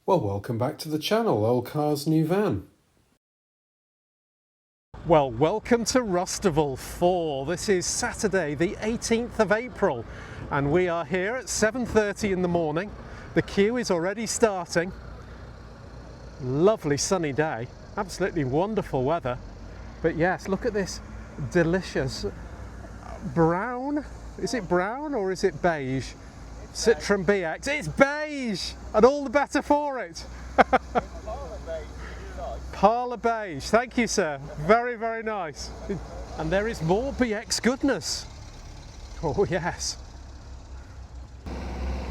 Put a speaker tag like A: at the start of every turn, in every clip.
A: Well, welcome back to the channel, Old Cars New Van.
B: Well, welcome to Rustival 4. This is Saturday the 18th of April and we are here at 7:30 in the morning. The queue is already starting. Lovely sunny day, absolutely wonderful weather. But yes, look at this delicious brown, is it brown or is it beige? Citroen BX, it's beige and all the better for it. Parlour beige, thank you sir, very, very nice. And there is more BX goodness. Oh yes.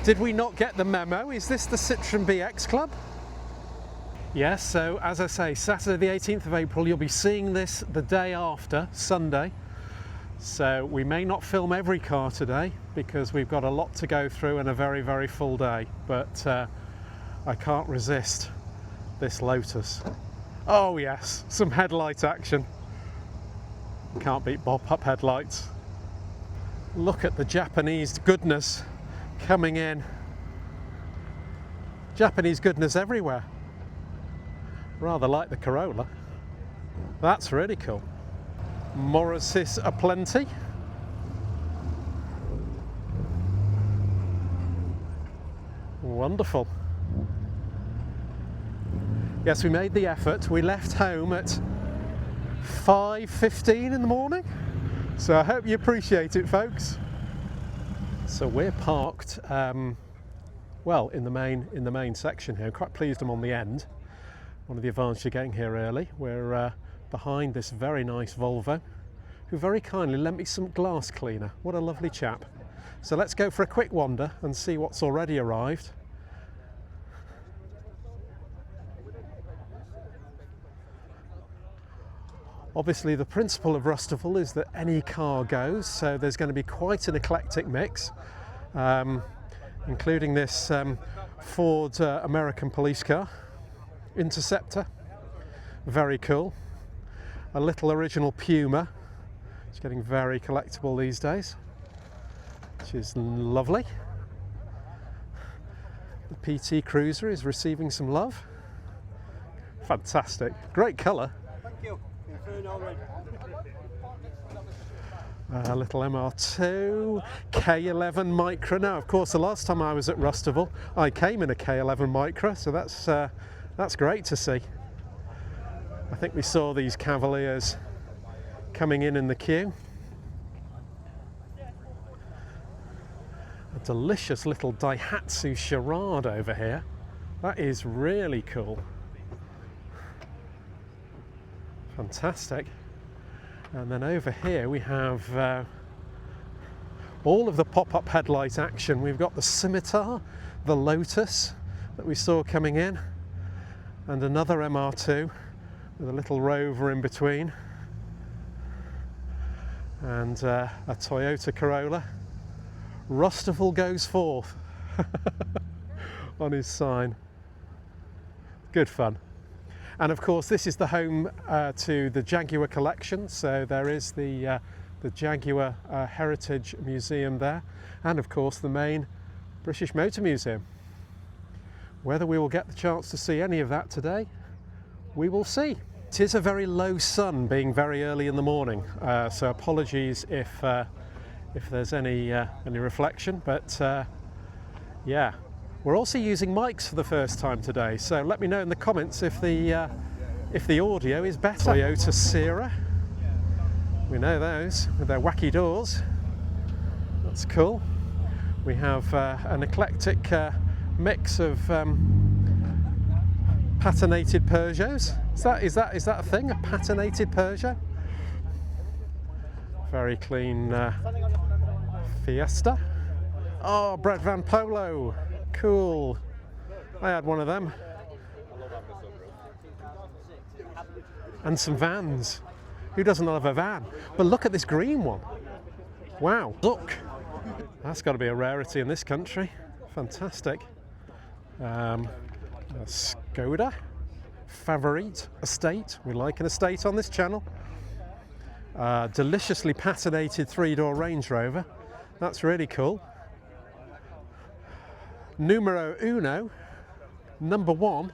B: Did we not get the memo? Is this the Citroen BX Club? Yes, so as I say, Saturday the 18th of April, you'll be seeing this the day after, Sunday. So we may not film every car today because we've got a lot to go through and a very, very full day, but I can't resist this Lotus. Oh yes, some headlight action. Can't beat pop-up headlights. Look at the Japanese goodness coming in. Japanese goodness everywhere. Rather like the Corolla. That's really cool. Morrises aplenty. Wonderful. Yes, we made the effort. We left home at 5:15 in the morning. So I hope you appreciate it, folks. So we're parked, well, in the main section here. I'm quite pleased I'm on the end. One of the advantages of getting here early. We're behind this very nice Volvo, who very kindly lent me some glass cleaner. What a lovely chap. So let's go for a quick wander and see what's already arrived. Obviously the principle of Rustival is that any car goes, so there's going to be quite an eclectic mix, including this Ford American police car, Interceptor, very cool. A little original Puma, it's getting very collectible these days, which is lovely. The PT Cruiser is receiving some love. Fantastic, great colour.
C: Thank you.
B: A little MR2, K11 Micra. Now, of course, the last time I was at Rustival, I came in a K11 Micra, so that's great to see. I think we saw these Cavaliers coming in the queue. A delicious little Daihatsu Charade over here. That is really cool. Fantastic. And then over here we have all of the pop-up headlight action. We've got the Scimitar, the Lotus that we saw coming in, and another MR2 with a little Rover in between, and a Toyota Corolla. Rustival goes forth on his sign. Good fun. And of course this is the home to the Jaguar collection, so there is the Jaguar Heritage Museum there, and of course the main British Motor Museum. Whether we will get the chance to see any of that today, we will see. It is a very low sun, being very early in the morning, so apologies if there's any reflection, but yeah. We're also using mics for the first time today, so let me know in the comments if the audio is better. Toyota Sierra, we know those with their wacky doors. That's cool. We have an eclectic mix of patinated Peugeots. Is that a thing? A patinated Peugeot? Very clean Fiesta. Oh, Brett Van Polo. Cool. I had one of them. And some vans. Who doesn't love a van? But look at this green one. Wow. Look. That's got to be a rarity in this country. Fantastic. A Skoda Favorite Estate. We like an estate on this channel. Deliciously patinated three-door Range Rover. That's really cool. Numero uno, Number one.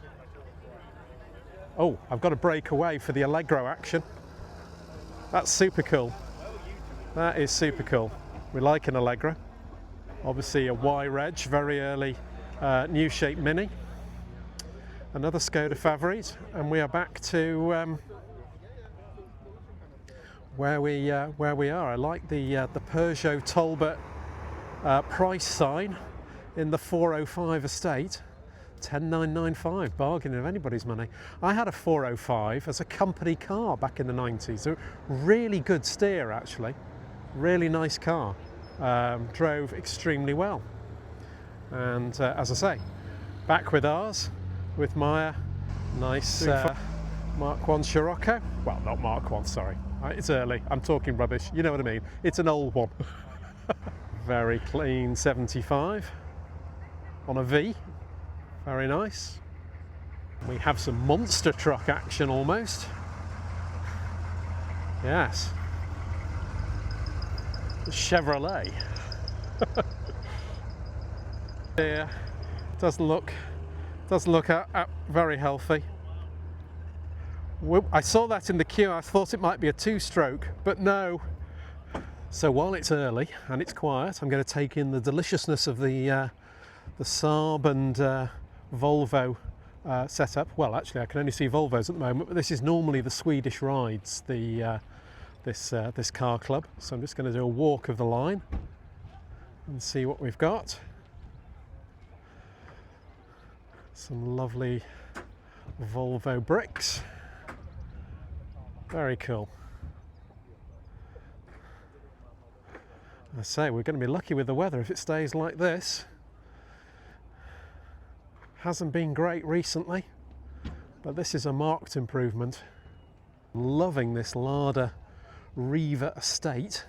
B: Oh, I've got to break away for the Allegro action. That's super cool. That is super cool. We like an Allegro. Obviously a Y-Reg, very early new shape Mini. Another Skoda Favorit, and we are back to where we are. I like the Peugeot Talbot price sign in the 405 estate. 10,995, bargain of anybody's money. I had a 405 as a company car back in the 90s. A really good steer, actually. Really nice car. Drove extremely well. And as I say, back with ours, with my nice Mark 1 Scirocco. Well, not Mark 1, sorry. It's early, I'm talking rubbish. You know what I mean. It's an old one. Very clean 75 on a V. Very nice. We have some monster truck action almost. Yes. The Chevrolet. Yeah, doesn't look very healthy. I saw that in the queue. I thought it might be a two-stroke, but no. So while it's early and it's quiet, I'm going to take in the deliciousness of the Saab and Volvo setup. Well, actually, I can only see Volvos at the moment, but this is normally the Swedish rides, this car club. So I'm just going to do a walk of the line and see what we've got. Some lovely Volvo bricks. Very cool. I say, we're going to be lucky with the weather if it stays like this. Hasn't been great recently, but this is a marked improvement. Loving this Lada Riva estate.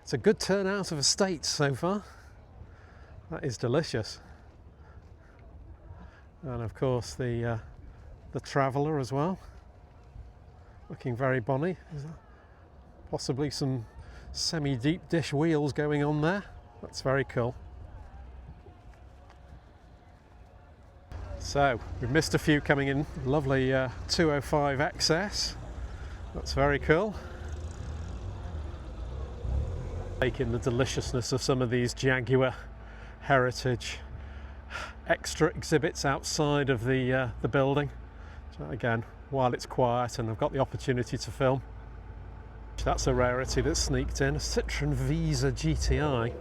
B: It's a good turnout of estates so far. That is delicious. And of course the Traveller as well. Looking very bonny. Possibly some semi-deep dish wheels going on there. That's very cool. So we've missed a few coming in. Lovely 205 XS. That's very cool. Taking the deliciousness of some of these Jaguar Heritage extra exhibits outside of the building. So again, while it's quiet and I've got the opportunity to film. That's a rarity that's sneaked in. A Citroen Visa GTI.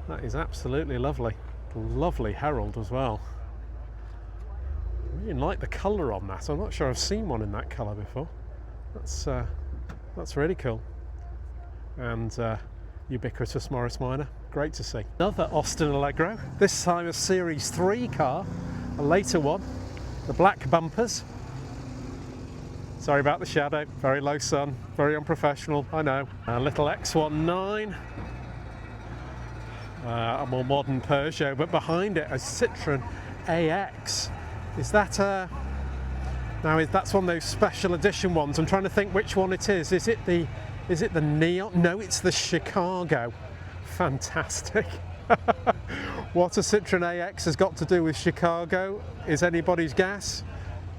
B: That is absolutely lovely. Lovely Herald as well. I really like the colour on that. I'm not sure I've seen one in that colour before. That's really cool. And ubiquitous Morris Minor. Great to see. Another Austin Allegro. This time a Series 3 car. A later one. The black bumpers. Sorry about the shadow. Very low sun. Very unprofessional. I know. A little X19. A more modern Peugeot, but behind it a Citroen AX. Is that that's one of those special edition ones. I'm trying to think which one it is. Is it the Neon? No, it's the Chicago. Fantastic. What a Citroen AX has got to do with Chicago is anybody's guess,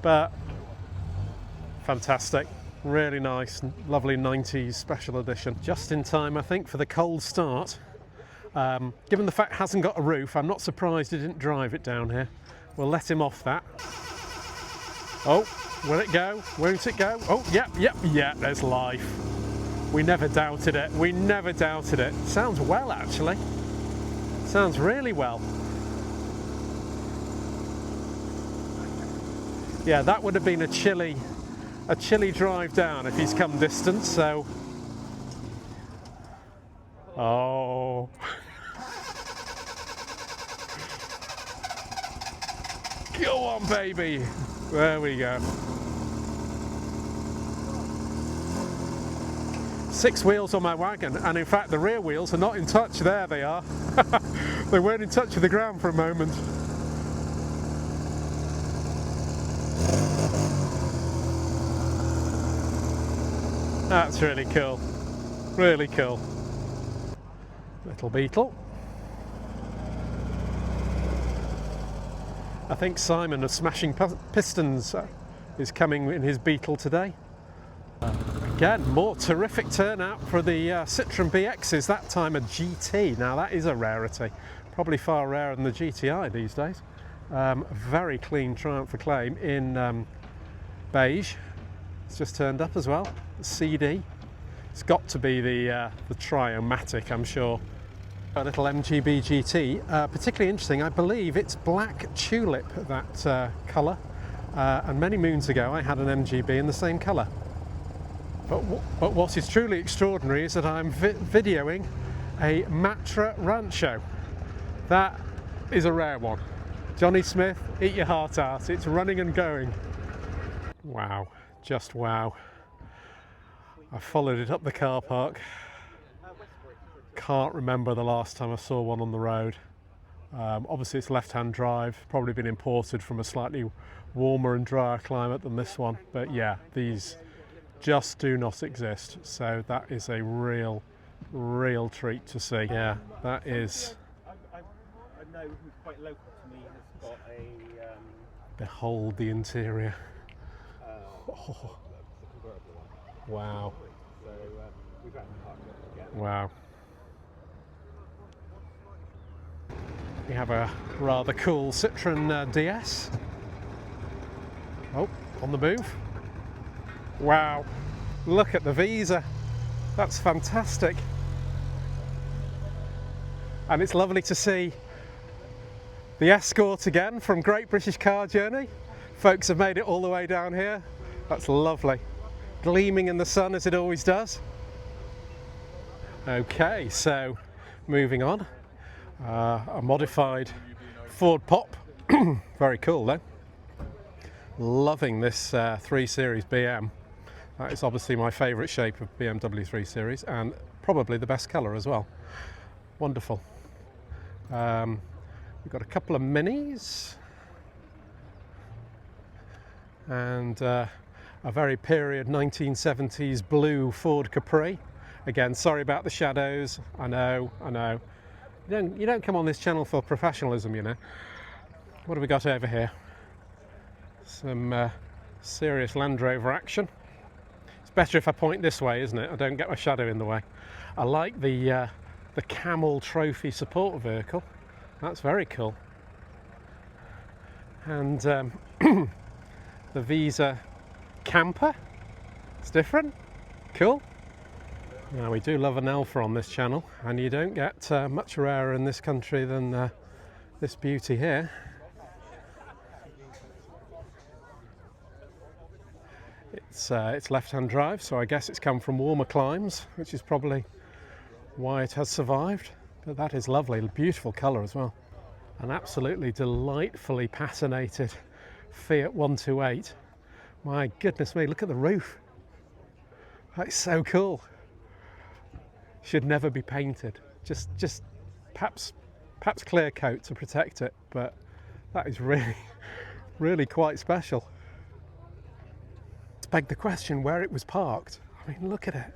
B: but fantastic. Really nice, lovely 90s special edition. Just in time, I think, for the cold start. Given the fact it hasn't got a roof, I'm not surprised he didn't drive it down here. We'll let him off that. Oh, will it go? Won't it go? Oh, yep, there's life. We never doubted it. We never doubted it. Sounds well, actually. Sounds really well. Yeah, that would have been a chilly drive down if he's come distance, so. Oh. Go on, baby. There we go. 6 wheels on my wagon, and in fact the rear wheels are not in touch. There they are. They weren't in touch with the ground for a moment. That's really cool. Really cool. Little Beetle. I think Simon of Smashing Pistons is coming in his Beetle today. Again, more terrific turnout for the Citroen BXs, that time a GT. Now that is a rarity, probably far rarer than the GTI these days. Very clean Triumph Acclaim in beige. It's just turned up as well, CD. It's got to be the Triomatic, I'm sure. A little MGB GT, particularly interesting. I believe it's black tulip, that colour. And many moons ago I had an MGB in the same colour. But what is truly extraordinary is that I'm videoing a Matra Rancho. That is a rare one. Johnny Smith, eat your heart out. It's running and going. Wow, just wow. I followed it up the car park. Can't remember the last time I saw one on the road. Obviously it's left-hand drive, probably been imported from a slightly warmer and drier climate than this one. But yeah, these just do not exist. So that is a real treat to see. Yeah, that is.
C: I know who's quite local to me has got a.
B: Behold the interior.
C: Oh.
B: Wow.
C: So we've had to park it again.
B: Wow. We have a rather cool Citroen DS. Oh, on the move. Wow, look at the Visa. That's fantastic. And it's lovely to see the Escort again from Great British Car Journey. Folks have made it all the way down here. That's lovely. Gleaming in the sun as it always does. Okay, so moving on. A modified Ford Pop. Very cool though. Loving this 3 Series BM. That is obviously my favourite shape of BMW 3 Series and probably the best colour as well. Wonderful. We've got a couple of Minis and a very period 1970s blue Ford Capri. Again, sorry about the shadows. I know. You don't come on this channel for professionalism, you know. What have we got over here? Some serious Land Rover action. It's better if I point this way, isn't it? I don't get my shadow in the way. I like the Camel Trophy support vehicle. That's very cool. And the Visa Camper. It's different. Cool. Now we do love an Alpha on this channel, and you don't get much rarer in this country than this beauty here. It's left-hand drive, so I guess it's come from warmer climes, which is probably why it has survived. But that is lovely, beautiful colour as well. An absolutely delightfully patinated Fiat 128. My goodness me, look at the roof. That's so cool. Should never be painted. Just perhaps clear coat to protect it, but that is really quite special. Let's beg the question where it was parked. I mean, look at it.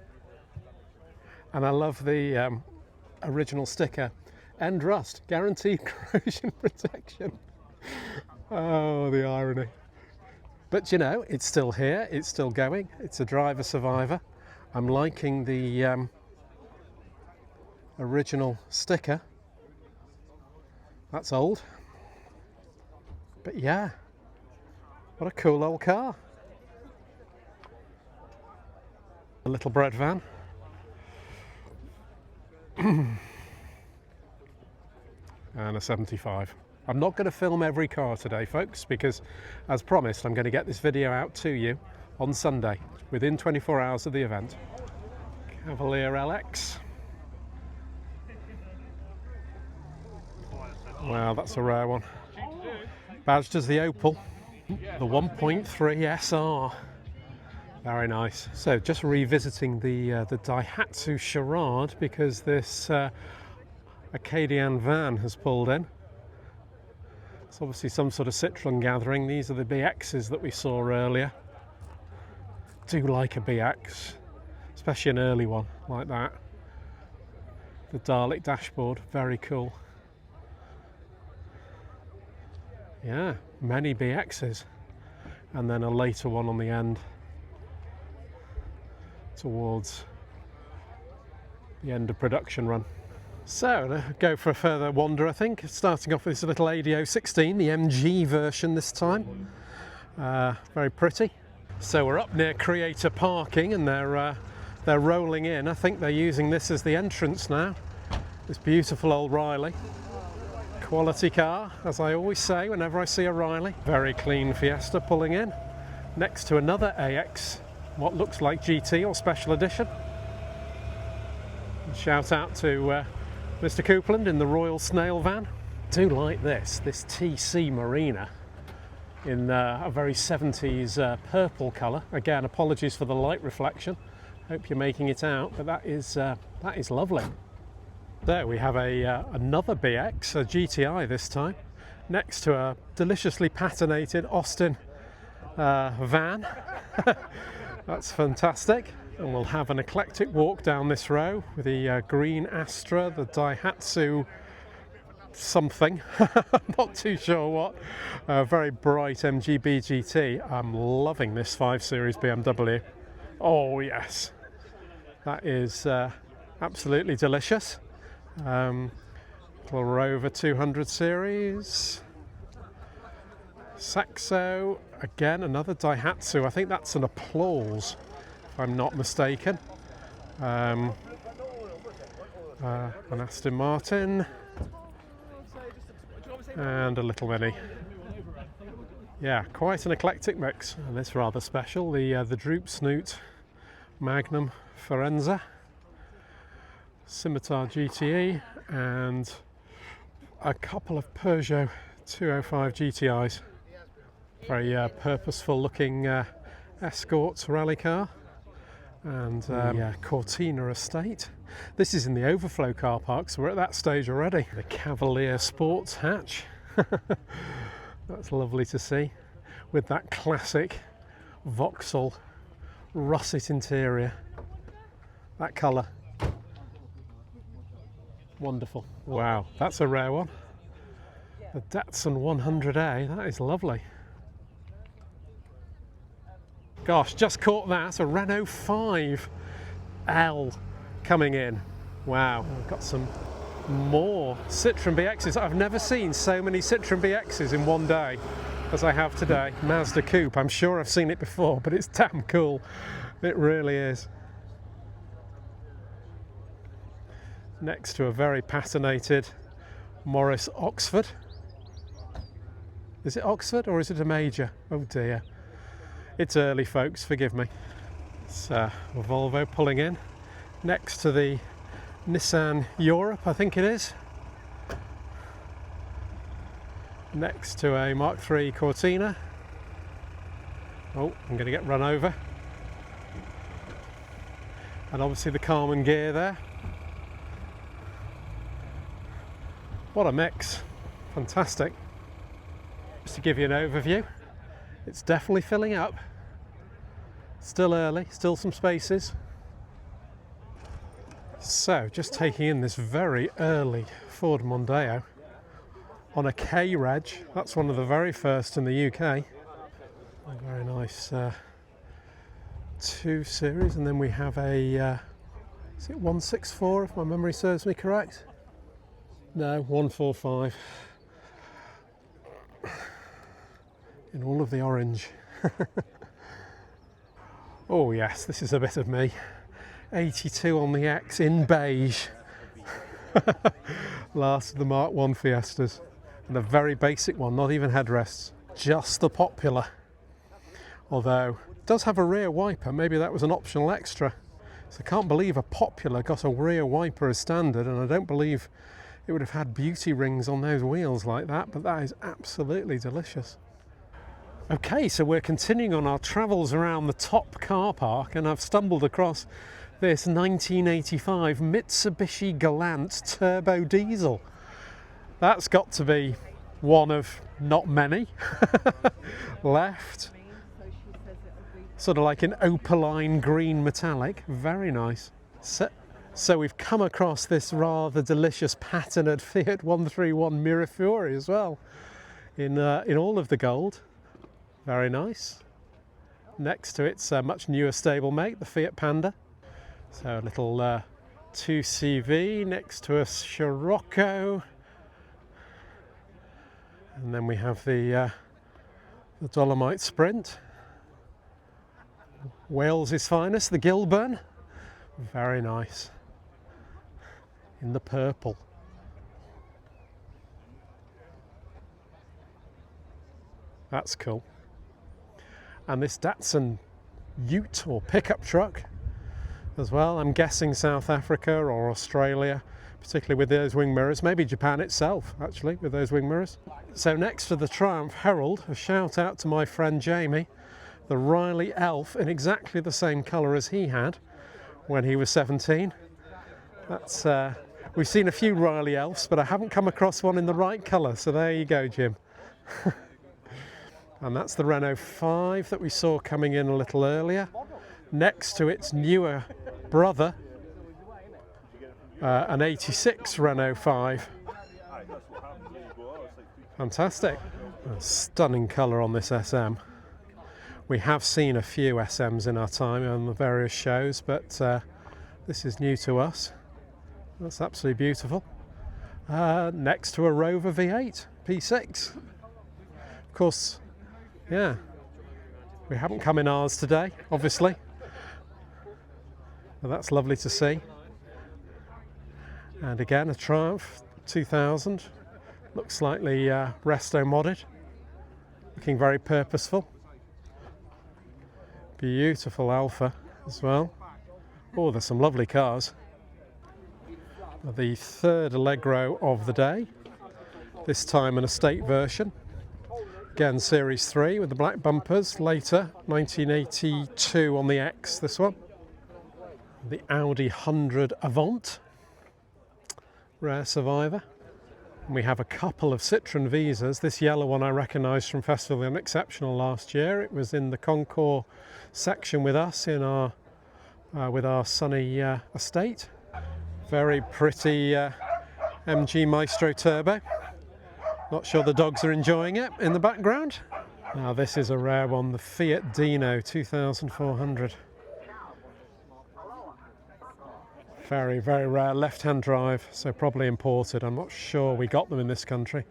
B: And I love the original sticker, End Rust, guaranteed corrosion protection. Oh, the irony. But you know, it's still here, it's still going, it's a driver survivor. I'm liking the original sticker. That's old. But yeah, what a cool old car. A little bread van. And a 75. I'm not going to film every car today, folks, because as promised, I'm going to get this video out to you on Sunday, within 24 hours of the event. Cavalier LX. Wow, that's a rare one. Badged as the Opel, the 1.3 SR. Very nice. So just revisiting the Daihatsu Charade, because this Acadian van has pulled in. It's obviously some sort of Citroen gathering. These are the BXs that we saw earlier. Do like a BX, especially an early one like that. The Dalek dashboard, very cool. Yeah, many BXs, and then a later one on the end towards the end of production run. So, go for a further wander, I think. Starting off with this little ADO 16, the MG version this time. Very pretty. So we're up near Creator Parking, and they're rolling in. I think they're using this as the entrance now. This beautiful old Riley. Quality car, as I always say whenever I see a Riley. Very clean Fiesta pulling in. Next to another AX, what looks like GT or Special Edition. Shout out to Mr. Coupland in the Royal Snail van. Do like this TC Marina in a very 70s purple colour. Again, apologies for the light reflection. Hope you're making it out, but that is lovely. There we have another BX, a GTI this time, next to a deliciously patinated Austin van. That's fantastic. And we'll have an eclectic walk down this row with the green Astra, the Daihatsu something, I'm not too sure what. Very bright MGB GT. I'm loving this 5 Series BMW. Oh yes, that is absolutely delicious. Little Rover 200 Series. Saxo, again another Daihatsu. I think that's an Applause, if I'm not mistaken. An Aston Martin and a little Mini. Yeah, quite an eclectic mix, and it's rather special. The Droop Snoot Magnum Forenza, Scimitar GTE, and a couple of Peugeot 205 GTIs. Very purposeful looking Escort rally car, and Cortina Estate. This is in the overflow car park, so we're at that stage already. The Cavalier Sports hatch. That's lovely to see, with that classic Vauxhall russet interior. That colour. Wonderful. Wow, that's a rare one. The Datsun 100A, that is lovely. Gosh, just caught that, a Renault 5L coming in. Wow, we've got some more Citroën BXs. I've never seen so many Citroën BXs in one day as I have today. Mazda Coupe, I'm sure I've seen it before, but it's damn cool. It really is. Next to a very patinated Morris Oxford. Is it Oxford or is it a Major? Oh dear. It's early, folks, forgive me. It's a Volvo pulling in next to the Nissan Europe, I think it is. Next to a Mark III Cortina. Oh, I'm going to get run over. And obviously the Carman gear there. What a mix. Fantastic. Just to give you an overview, it's definitely filling up. Still early, still some spaces. So, just taking in this very early Ford Mondeo on a K-Reg. That's one of the very first in the UK. A very nice 2 Series, and then we have a, is it 164 if my memory serves me correct? No, 145. In all of the orange. Oh yes, this is a bit of me. 82 on the X in beige. Last of the Mark I Fiestas. And a very basic one, not even headrests. Just the Popular. Although, it does have a rear wiper, maybe that was an optional extra. So I can't believe a Popular got a rear wiper as standard, and I don't believe it would have had beauty rings on those wheels like that, but that is absolutely delicious. Okay, so we're continuing on our travels around the top car park, and I've stumbled across this 1985 Mitsubishi Galant turbo diesel. That's got to be one of not many left. Sort of like an opaline green metallic, very nice. So we've come across this rather delicious patented Fiat 131 Mirafiori as well. in all of the gold. Very nice. Next to its much newer stablemate, the Fiat Panda. So a little 2CV next to a Scirocco. And then we have the Dolomite Sprint. Wales's finest, the Gilburn. Very nice. In the purple. That's cool. And this Datsun ute or pickup truck as well. I'm guessing South Africa or Australia, particularly with those wing mirrors. Maybe Japan itself, actually, with those wing mirrors. So next to the Triumph Herald, a shout out to my friend Jamie, the Riley Elf in exactly the same colour as he had when he was 17. That's we've seen a few Riley Elves, but I haven't come across one in the right colour. So there you go, Jim. And that's the Renault 5 that we saw coming in a little earlier. Next to its newer brother, an 86 Renault 5. Fantastic. A stunning colour on this SM. We have seen a few SMs in our time on the various shows, but this is new to us. That's absolutely beautiful. Next to a Rover V8 P6. Of course, yeah, we haven't come in ours today, obviously. But that's lovely to see. And again, a Triumph 2000. Looks slightly resto modded. Looking very purposeful. Beautiful Alpha as well. Oh, there's some lovely cars. The third Allegro of the day. This time an estate version. Again, Series 3 with the black bumpers. Later, 1982 on the X, this one. The Audi 100 Avant. Rare survivor. And we have a couple of Citroen Visas. This yellow one I recognised from Festival of the Unexceptional last year. It was in the Concours section with us in our with our Sunny estate. Very pretty MG Maestro Turbo. Not sure the dogs are enjoying it in the background. Now this is a rare one, the Fiat Dino 2400. Very, very rare left-hand drive, so probably imported. I'm not sure we got them in this country.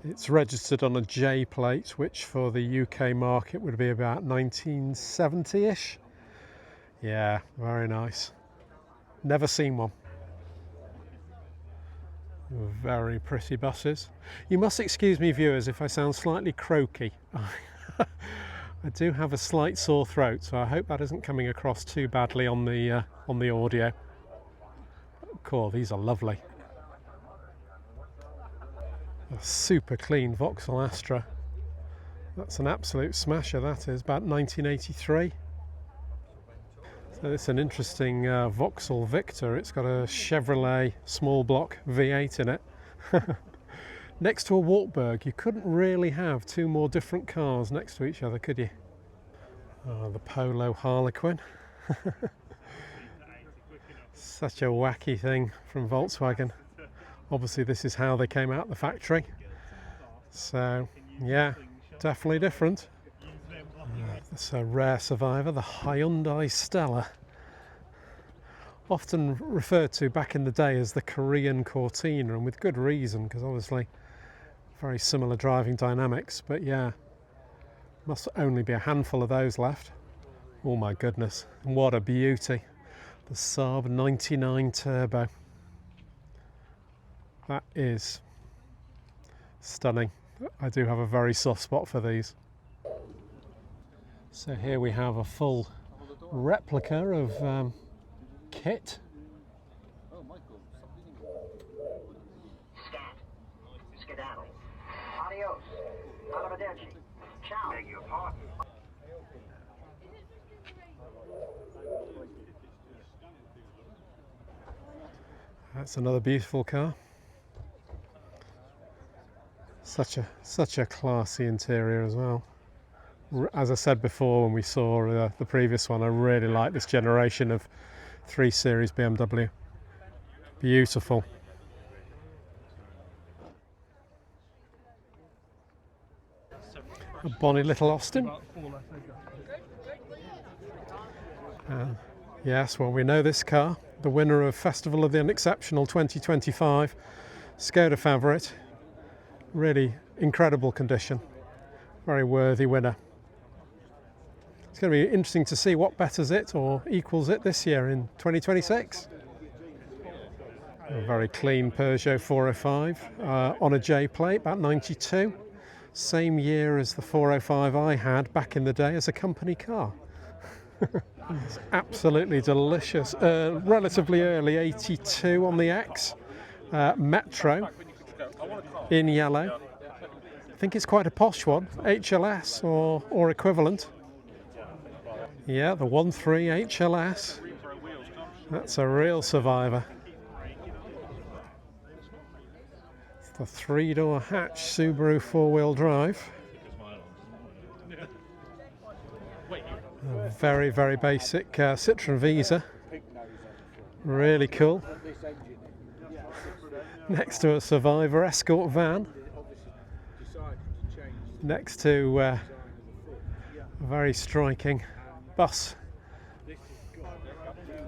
B: It's registered on a J plate, which for the UK market would be about 1970-ish. Yeah, very nice. Never seen one. Very pretty buses. You must excuse me, viewers, if I sound slightly croaky. I do have a slight sore throat, so I hope that isn't coming across too badly on the audio. Cool, these are lovely. A super clean Vauxhall Astra. That's an absolute smasher, that is, about 1983. So it's an interesting Vauxhall Victor. It's got a Chevrolet small block V8 in it. Next to a Wartburg, you couldn't really have two more different cars next to each other, could you? Oh, the Polo Harlequin. Such a wacky thing from Volkswagen. Obviously this is how they came out the factory. So, yeah, definitely different. It's a rare survivor, the Hyundai Stella. Often referred to back in the day as the Korean Cortina, and with good reason, because obviously very similar driving dynamics, but yeah, must only be a handful of those left. Oh my goodness, what a beauty. The Saab 99 Turbo. That is stunning. I do have a very soft spot for these. So here we have a full replica of kit.
D: Skedaddle. Adios. Arrivederci. Ciao. Beg your pardon.
B: That's another beautiful car. Such a classy interior as well. As I said before when we saw the previous one, I really like this generation of 3 Series BMW. Beautiful. A bonny little Austin. Yes, well, we know this car, the winner of Festival of the Unexceptional 2025, Skoda Favorit. Really incredible condition. Very worthy winner. It's going to be interesting to see what betters it or equals it this year in 2026. A very clean Peugeot 405 on a J plate, about 92. Same year as the 405 I had back in the day as a company car. It's absolutely delicious. Relatively early 82 on the X. Metro in yellow. I think it's quite a posh one, HLS or equivalent. Yeah, the 1.3 HLS. That's a real survivor. It's the 3-door hatch Subaru 4-wheel drive. A very, very basic Citroen Visa. Really cool. Next to a Survivor Escort van. Next to a very striking bus.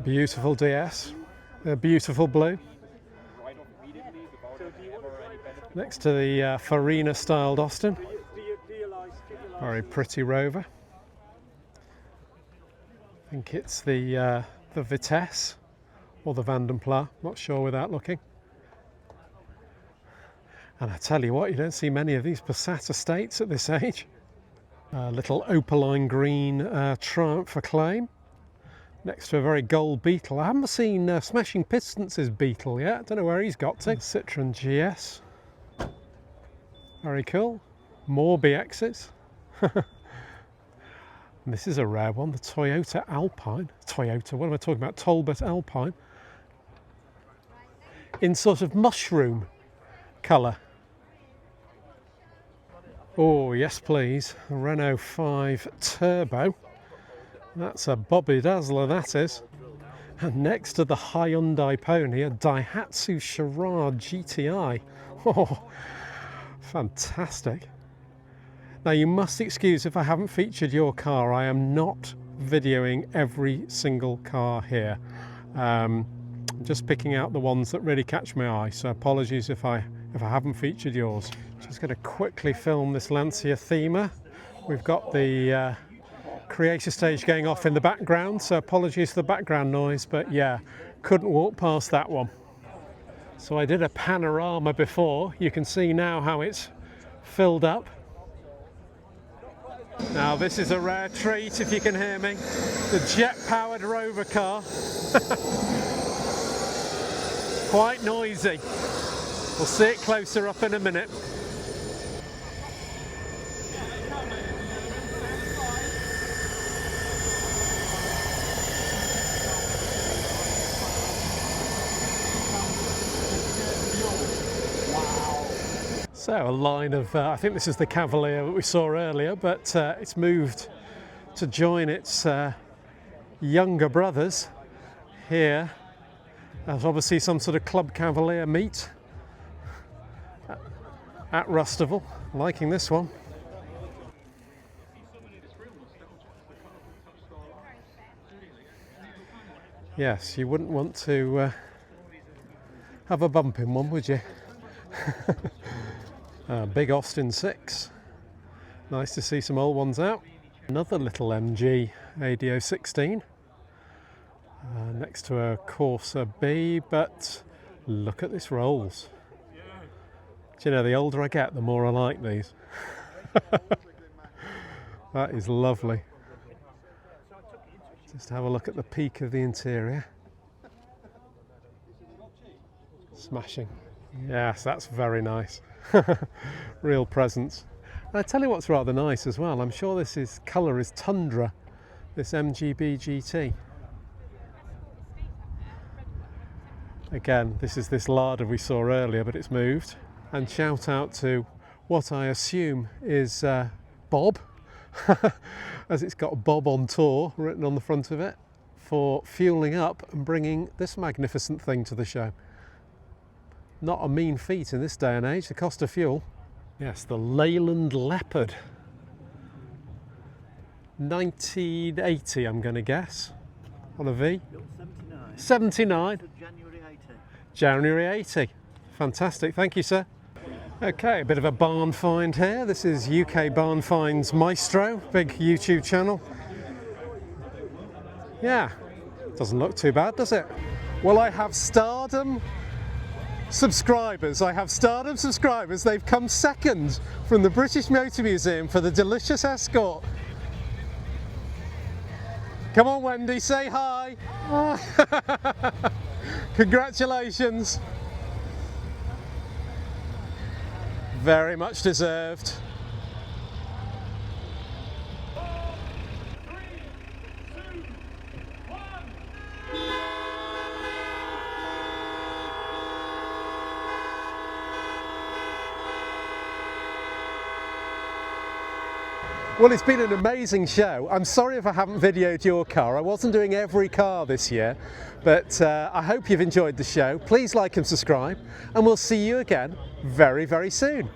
B: Beautiful DS. A beautiful blue. Next to the Farina styled Austin. Very pretty Rover. I think it's the Vitesse or the Vandenpla, not sure without looking. And I tell you what, you don't see many of these Passat estates at this age. Little opaline green Triumph Acclaim next to a very gold Beetle. I haven't seen Smashing Pistons' Beetle yet, I don't know where he's got to. Citroen GS. Very cool. More BXs. And this is a rare one, the Toyota Alpine. Toyota, what am I talking about? Talbot Alpine. In sort of mushroom colour. Oh, yes please. A Renault 5 Turbo. That's a Bobby Dazzler, that is. And next to the Hyundai Pony, a Daihatsu Charade GTI. Oh, fantastic. Now you must excuse if I haven't featured your car. I am not videoing every single car here. Just picking out the ones that really catch my eye. So apologies if I haven't featured yours. Just going to quickly film this Lancia Thema. We've got the creator stage going off in the background, so apologies for the background noise, but yeah, couldn't walk past that one. So I did a panorama before. You can see now how it's filled up. Now this is a rare treat, if you can hear me. The jet-powered Rover car. Quite noisy. We'll see it closer up in a minute. So a line of, I think this is the Cavalier that we saw earlier, but it's moved to join its younger brothers here. There's obviously some sort of Club Cavalier meet at Rustival. Liking this one. Yes, you wouldn't want to have a bump in one, would you? Big Austin 6. Nice to see some old ones out. Another little MG ADO 16. Next to a Corsa B, but look at this Rolls. Do you know, the older I get, the more I like these. That is lovely. Just have a look at the peak of the interior. Smashing. Yes, that's very nice. Real presence. And I tell you what's rather nice as well. I'm sure this colour is Tundra, this MGB GT. Again, this is this Lada we saw earlier, but it's moved. And shout out to what I assume is Bob, as it's got Bob on tour written on the front of it, for fueling up and bringing this magnificent thing to the show. Not a mean feat in this day and age, the cost of fuel. Yes, the Leyland Leopard. 1980, I'm going to guess, on a V.
C: 79.
B: 79.
C: January 80.
B: January 80. Fantastic, thank you, sir. Okay, a bit of a barn find here. This is UK Barn Finds Maestro, big YouTube channel. Yeah, doesn't look too bad, does it? Well, I have Stardom subscribers. They've come second from the British Motor Museum for the delicious Escort. Come on, Wendy, say hi. Congratulations. Very much deserved. Well, it's been an amazing show. I'm sorry if I haven't videoed your car. I wasn't doing every car this year, but I hope you've enjoyed the show. Please like and subscribe, and we'll see you again very, very soon.